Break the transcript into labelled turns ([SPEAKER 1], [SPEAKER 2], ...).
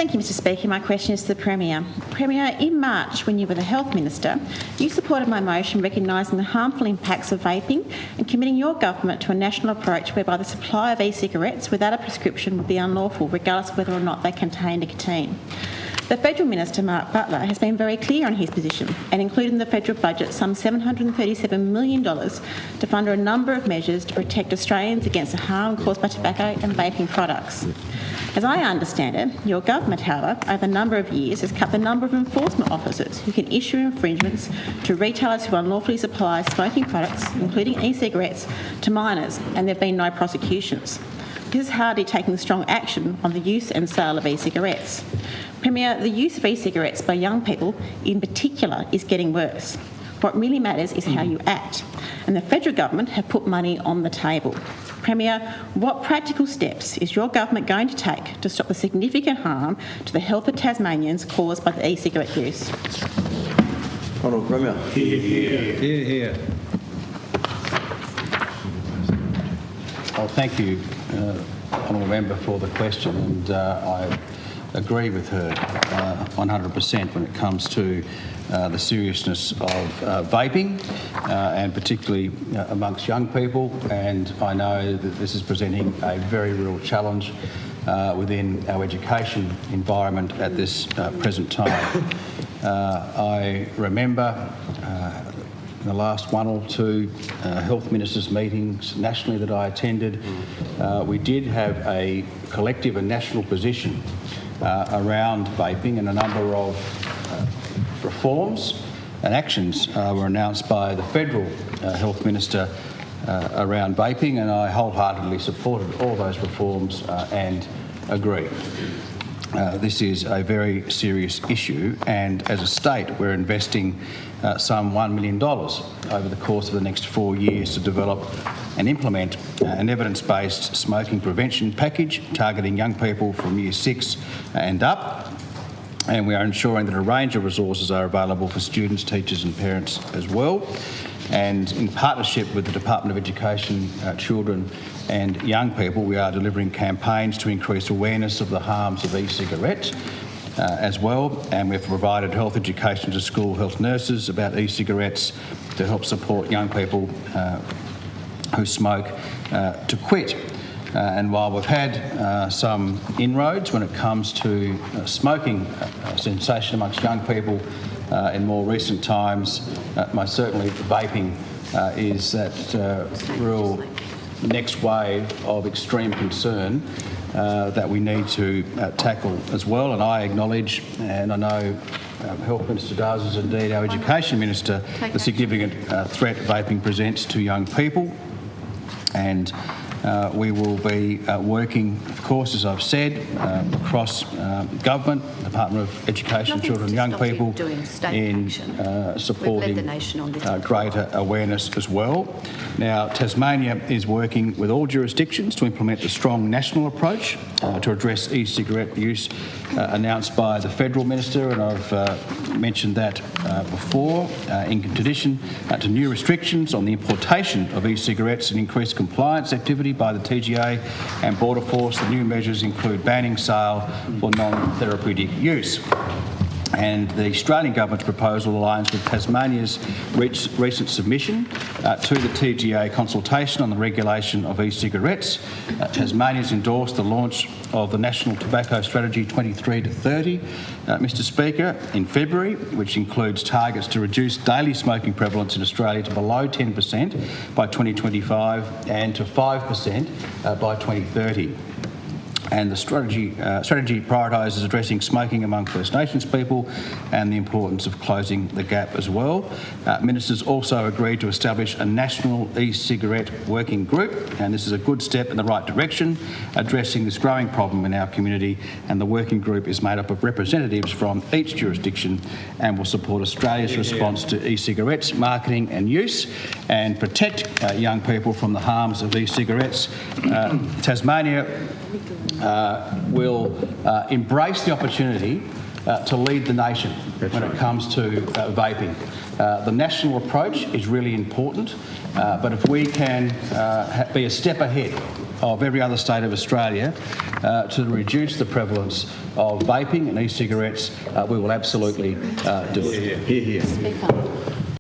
[SPEAKER 1] Thank you, Mr Speaker. My question is to the Premier. Premier, in March, when you were the Health Minister, you supported my motion recognising the harmful impacts of vaping and committing your government to a national approach whereby the supply of e-cigarettes without a prescription would be unlawful, regardless of whether or not they contain nicotine. The Federal Minister, Mark Butler, has been very clear on his position and included in the federal budget some $737 million to fund a number of measures to protect Australians against the harm caused by tobacco and vaping products. As I understand it, your government, however, over a number of years has cut the number of enforcement officers who can issue infringements to retailers who unlawfully supply smoking products, including e-cigarettes, to minors, and there have been no prosecutions. This is hardly taking strong action on the use and sale of e-cigarettes. Premier, the use of e-cigarettes by young people in particular is getting worse. What really matters is how you act, and the federal government have put money on the table. Premier, what practical steps is your government going to take to stop the significant harm to the health of Tasmanians caused by the e-cigarette use?
[SPEAKER 2] Honourable Premier.
[SPEAKER 3] Hear, hear.
[SPEAKER 4] Hear, hear. Well, thank you, Honourable Member, for the question, and I agree with her 100% when it comes to the seriousness of vaping, and particularly amongst young people. And I know that this is presenting a very real challenge within our education environment at this present time. I remember in the last one or two health ministers' meetings nationally that I attended, we did have a collective and national position around vaping, and a number of reforms and actions were announced by the Federal Health Minister around vaping, and I wholeheartedly supported all those reforms and agree. This is a very serious issue, and as a state we're investing some $1 million over the course of the next 4 years to develop and implement an evidence-based smoking prevention package targeting young people from Year 6 and up. And we are ensuring that a range of resources are available for students, teachers and parents as well. And in partnership with the Department of Education, Children and Young People, we are delivering campaigns to increase awareness of the harms of e-cigarettes as well. And we've provided health education to school health nurses about e-cigarettes to help support young people who smoke to quit. And while we've had some inroads when it comes to smoking cessation amongst young people in more recent times, most certainly vaping is that real next wave of extreme concern that we need to tackle as well. And I acknowledge, and I know Health Minister does, as indeed our Education Minister, the significant threat vaping presents to young people. And we will be working, of course, as I've said, across government, Department of Education, Children and Young People, in supporting greater awareness as well. Now, Tasmania is working with all jurisdictions to implement a strong national approach to address e-cigarette use announced by the Federal Minister, and I've mentioned that before, in addition to new restrictions on the importation of e-cigarettes and increased compliance activity by the TGA and Border Force. The new measures include banning sale for non-therapeutic use. And the Australian Government's proposal aligns with Tasmania's recent submission to the TGA consultation on the regulation of e-cigarettes. Tasmania's endorsed the launch of the National Tobacco Strategy 23 to 30, Mr Speaker, in February, which includes targets to reduce daily smoking prevalence in Australia to below 10% by 2025 and to 5% by 2030. And the strategy prioritises addressing smoking among First Nations people and the importance of closing the gap as well. Ministers also agreed to establish a national e-cigarette working group, and this is a good step in the right direction, addressing this growing problem in our community. And the working group is made up of representatives from each jurisdiction and will support Australia's response to e-cigarettes marketing and use and protect young people from the harms of e-cigarettes. Tasmania will embrace the opportunity to lead the nation when it comes to vaping. The national approach is really important, but if we can be a step ahead of every other state of Australia to reduce the prevalence of vaping and e-cigarettes, we will absolutely do it.
[SPEAKER 2] Here, here.
[SPEAKER 1] Speak up.